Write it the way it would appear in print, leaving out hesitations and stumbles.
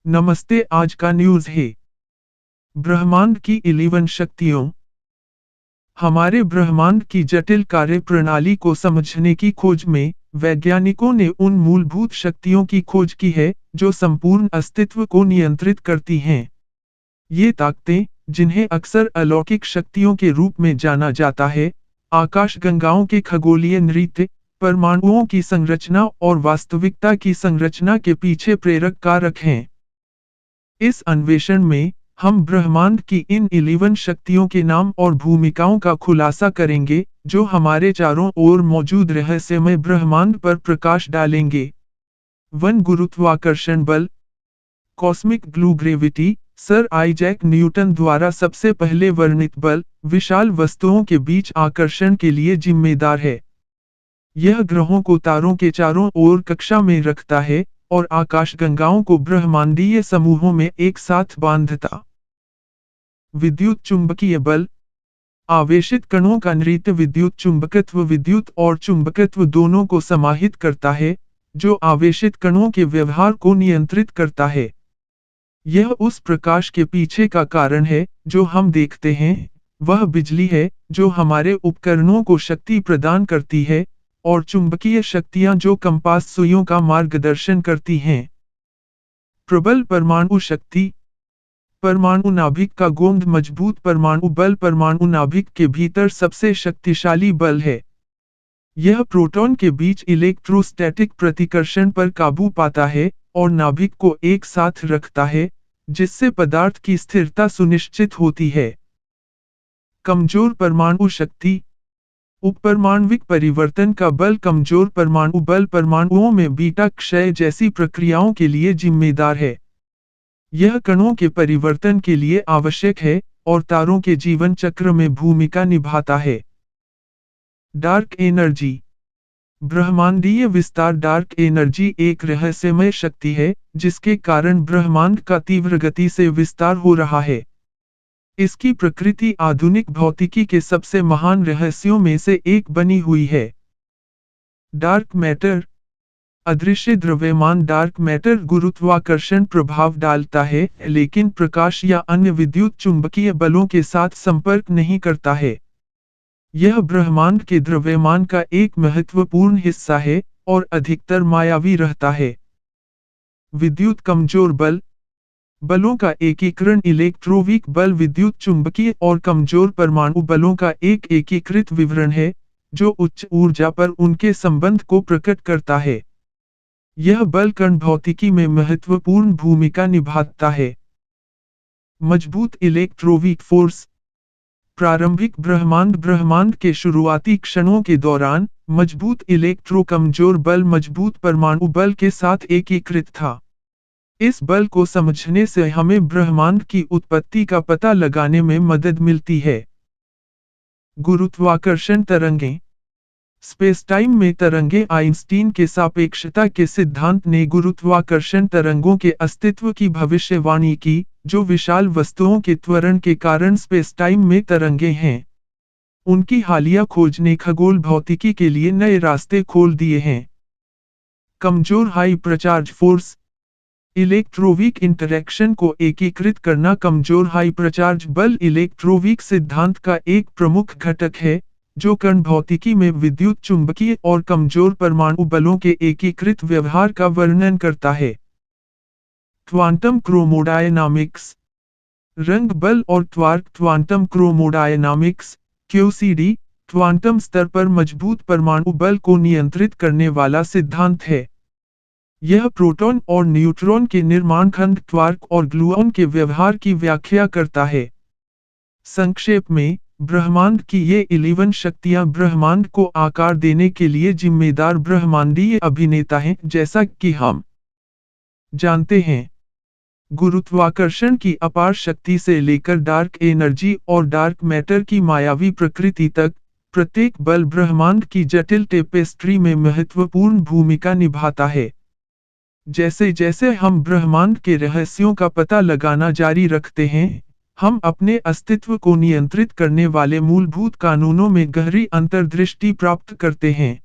नमस्ते। आज का न्यूज़ है ब्रह्मांड की 11 शक्तियों। हमारे ब्रह्मांड की जटिल कार्य प्रणाली को समझने की खोज में वैज्ञानिकों ने उन मूलभूत शक्तियों की खोज की है जो संपूर्ण अस्तित्व को नियंत्रित करती हैं। ये ताकतें, जिन्हें अक्सर अलौकिक शक्तियों के रूप में जाना जाता है, आकाशगंगाओं के खगोलीय नृत्य, परमाणुओं की संरचना और वास्तविकता की संरचना के पीछे प्रेरक कारक हैं। इस अन्वेषण में हम ब्रह्मांड की इन 11 शक्तियों के नाम और भूमिकाओं का खुलासा करेंगे, जो हमारे चारों ओर मौजूद रहस्यमय ब्रह्मांड पर प्रकाश डालेंगे। 1 गुरुत्वाकर्षण बल, cosmic glue gravity, sir Isaac Newton द्वारा सबसे पहले वर्णित बल, विशाल वस्तुओं के बीच आकर्षण के लिए जिम्मेदार है। यह ग्रहों को तारों के चारों ओर कक्षा में रखता है और आकाशगंगाओं को ब्रह्मांडीय समूहों में एक साथ बांधता। विद्युत चुंबकीय बल, आवेशित कणों का नृत्य विद्युत और चुंबकत्व दोनों को समाहित करता है, जो आवेशित कणों के व्यवहार को नियंत्रित करता है। यह उस प्रकाश के पीछे का कारण है जो हम देखते हैं। वह बिजली है जो हमारे उपकरणों को शक्ति प्रदान करती है, और चुंबकीय शक्तियां जो कंपास सुइयों का मार्गदर्शन करती हैं। प्रबल परमाणु शक्ति, परमाणु नाभिक का गोंद मजबूत परमाणु बल परमाणु नाभिक के भीतर सबसे शक्तिशाली बल है। यह प्रोटॉन के बीच इलेक्ट्रोस्टैटिक प्रतिकर्षण पर काबू पाता है और नाभिक को एक साथ रखता है, जिससे पदार्थ की स्थिरता सुनिश्चित होती है। कमजोर परमाणु शक्ति, उपपरमाण्विक परिवर्तन का बल कमजोर परमाणु बल परमाणुओं में बीटा क्षय जैसी प्रक्रियाओं के लिए जिम्मेदार है। यह कणों के परिवर्तन के लिए आवश्यक है और तारों के जीवन चक्र में भूमिका निभाता है। डार्क एनर्जी, ब्रह्मांडीय विस्तार डार्क एनर्जी एक रहस्यमय शक्ति है जिसके कारण ब्रह्मांड का तीव्र गति से विस्तार हो रहा है। इसकी प्रकृति आधुनिक भौतिकी के सबसे महान रहस्यों में से एक बनी हुई है। डार्क मैटर, अदृश्य द्रव्यमान डार्क मैटर गुरुत्वाकर्षण प्रभाव डालता है, लेकिन प्रकाश या अन्य विद्युत चुंबकीय बलों के साथ संपर्क नहीं करता है। यह ब्रह्मांड के द्रव्यमान का एक महत्वपूर्ण हिस्सा है और अधिकतर मायावी रहता है। विद्युत कमजोर बल, बलों का एकीकरण इलेक्ट्रोवीक बल विद्युत चुंबकीय और कमजोर परमाणु बलों का एक एकीकृत विवरण है, जो उच्च ऊर्जा पर उनके संबंध को प्रकट करता है। यह बल कण भौतिकी में महत्वपूर्ण भूमिका निभाता है। मजबूत इलेक्ट्रोवीक फोर्स, प्रारंभिक ब्रह्मांड के शुरुआती क्षणों के दौरान मजबूत इलेक्ट्रो कमजोर बल मजबूत परमाणु बल के साथ एकीकृत था। इस बल को समझने से हमें ब्रह्मांड की उत्पत्ति का पता लगाने में मदद मिलती है। गुरुत्वाकर्षण तरंगें, स्पेसटाइम में तरंगें आइंस्टीन के सापेक्षता के सिद्धांत ने गुरुत्वाकर्षण तरंगों के अस्तित्व की भविष्यवाणी की, जो विशाल वस्तुओं के त्वरण के कारण स्पेसटाइम में तरंगें हैं। उनकी हालिया खोज ने खगोल भौतिकी के लिए नए रास्ते खोल दिए हैं। कमजोर हाई प्रचार्ज फोर्स, इलेक्ट्रोवीक इंटरैक्शन को एकीकृत करना कमजोर हाई प्रचार्ज बल इलेक्ट्रोवीक सिद्धांत का एक प्रमुख घटक है, जो कण भौतिकी में विद्युत चुंबकीय और कमजोर परमाणु बलों के एकीकृत व्यवहार का वर्णन करता है। क्वांटम क्रोमोडायनामिक्स, रंग बल और त्वार्क क्वांटम क्रोमोडायनामिक्स (QCD) क्वांटम स्तर पर मजबूत परमाणु बल को नियंत्रित करने वाला सिद्धांत है। यह प्रोटॉन और न्यूट्रॉन के निर्माण खंड क्वार्क और ग्लूऑन के व्यवहार की व्याख्या करता है। संक्षेप में, ब्रह्मांड की ये 11 शक्तियां ब्रह्मांड को आकार देने के लिए जिम्मेदार ब्रह्मांडीय अभिनेता हैं, जैसा कि हम जानते हैं। गुरुत्वाकर्षण की अपार शक्ति से लेकर डार्क एनर्जी और डार्क मैटर की मायावी प्रकृति तक, प्रत्येक बल ब्रह्मांड की जटिल टेपेस्ट्री में महत्वपूर्ण भूमिका निभाता है। जैसे जैसे हम ब्रह्मांड के रहस्यों का पता लगाना जारी रखते हैं, हम अपने अस्तित्व को नियंत्रित करने वाले मूलभूत कानूनों में गहरी अंतर्दृष्टि प्राप्त करते हैं।